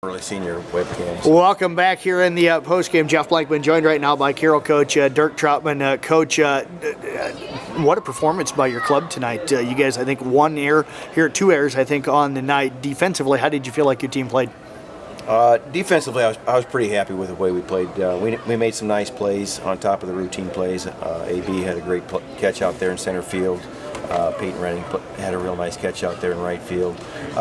Really seen your webcams. Welcome back here in the post-game. Jeff Blankman joined right now by Carroll coach Dirk Troutman. Coach, what a performance by your club tonight. You guys, I think, one error here, two errors, I think, on the night. Defensively, how did you feel like your team played? Defensively, I was pretty happy with the way we played. We made some nice plays on top of the routine plays. AB had a great catch out there in center field. Peyton Renning had a real nice catch out there in right field.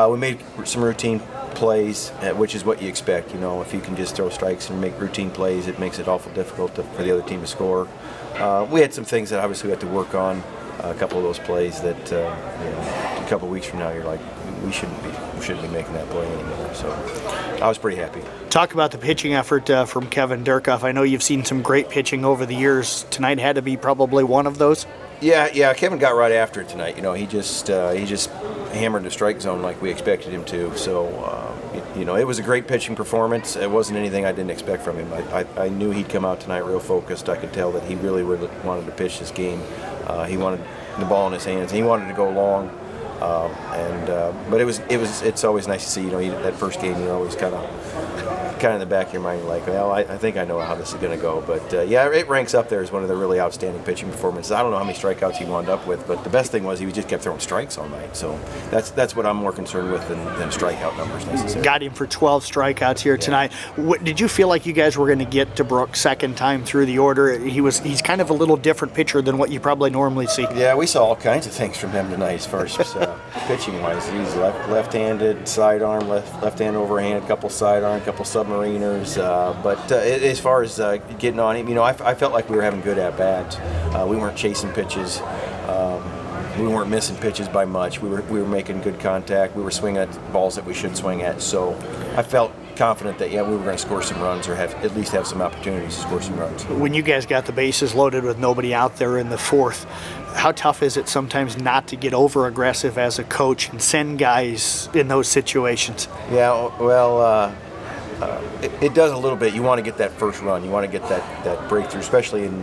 We made some routine plays, which is what you expect. You know, if you can just throw strikes and make routine plays, it makes it awful difficult for the other team to score. We had some things that obviously we had to work on. A couple of those plays that a couple of weeks from now you're like, we shouldn't be making that play anymore. So I was pretty happy. Talk about the pitching effort from Kevin Durkoff. I know you've seen some great pitching over the years. Tonight had to be probably one of those. Yeah. Kevin got right after it tonight. You know, he just hammered the strike zone like we expected him to. So it was a great pitching performance. It wasn't anything I didn't expect from him. I knew he'd come out tonight real focused. I could tell that he really wanted to pitch this game. He wanted the ball in his hands. He wanted to go long. But it's always nice to see. That first game, you're always kind of in the back of your mind, you're like, well, I think I know how this is going to go. But it ranks up there as one of the really outstanding pitching performances. I don't know how many strikeouts he wound up with, but the best thing was he just kept throwing strikes all night. So that's what I'm more concerned with than strikeout numbers necessarily. Got him for 12 strikeouts here tonight. Did you feel like you guys were going to get to Brooks second time through the order? He's kind of a little different pitcher than what you probably normally see. Yeah, we saw all kinds of things from him tonight as far as pitching-wise. He's left-handed, sidearm, left hand overhand, a couple sidearm, a couple submariners. But as far as getting on him, I felt like we were having good at-bats. We weren't chasing pitches. We weren't missing pitches by much. We were making good contact. We were swinging at balls that we should swing at. So I felt confident that we were going to score some runs or at least have some opportunities to score some runs. When you guys got the bases loaded with nobody out there in the fourth, how tough is it sometimes not to get over aggressive as a coach and send guys in those situations? Yeah, well, it does a little bit. You want to get that first run. You want to get that breakthrough, especially in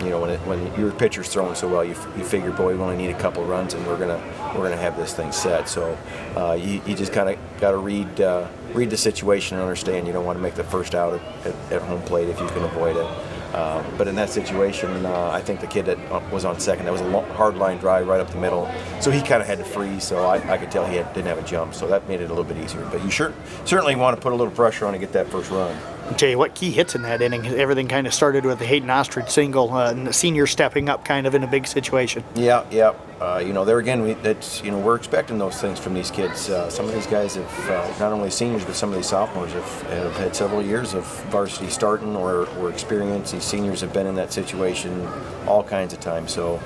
when your pitcher's throwing so well. You figure, boy, we only need a couple runs and we're gonna have this thing set. So you just kind of got to read the situation and understand you don't want to make the first out at home plate if you can avoid it. But in that situation, I think the kid that was on second, that was a hard line drive right up the middle. So he kind of had to freeze, so I could tell he didn't have a jump. So that made it a little bit easier. But you certainly want to put a little pressure on to get that first run. I'll tell you what, key hits in that inning. Everything kind of started with the Hayden Ostrich single, and the senior stepping up kind of in a big situation. Yeah. There again, we're expecting those things from these kids. Some of these guys have, not only seniors, but some of these sophomores have had several years of varsity starting or experience. These seniors have been in that situation all kinds of times. So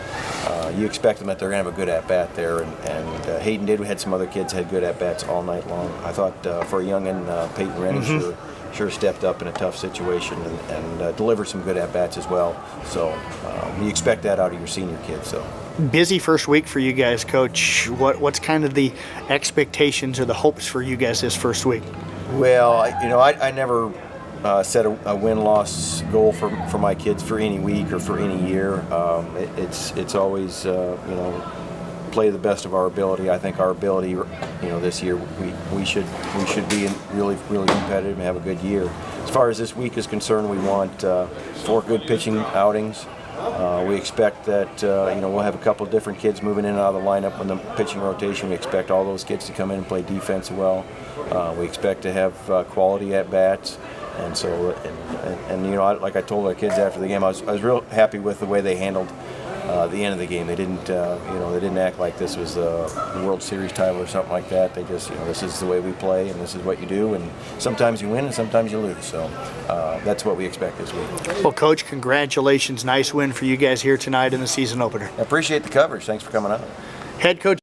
you expect them that they're going to have a good at-bat there. And Hayden did. We had some other kids had good at-bats all night long. I thought for a youngin', Peyton Renning sure stepped up in a tough situation and delivered some good at-bats as well. So you expect that out of your senior kids. So busy first week for you guys, Coach. What's kind of the expectations or the hopes for you guys this first week? Well, I never set a win-loss goal for my kids for any week or for any year. It's always play the best of our ability. I think our ability, this year we should be really competitive and have a good year. As far as this week is concerned, we want 4 good pitching outings. We expect that we'll have a couple of different kids moving in and out of the lineup in the pitching rotation. We expect all those kids to come in and play defense well. We expect to have quality at bats. And so, like I told our kids after the game, I was real happy with the way they handled the end of the game. They didn't act like this was the World Series title or something like that. They just, this is the way we play and this is what you do. And sometimes you win and sometimes you lose. So that's what we expect this week. Well, Coach, congratulations. Nice win for you guys here tonight in the season opener. I appreciate the coverage. Thanks for coming out. Head coach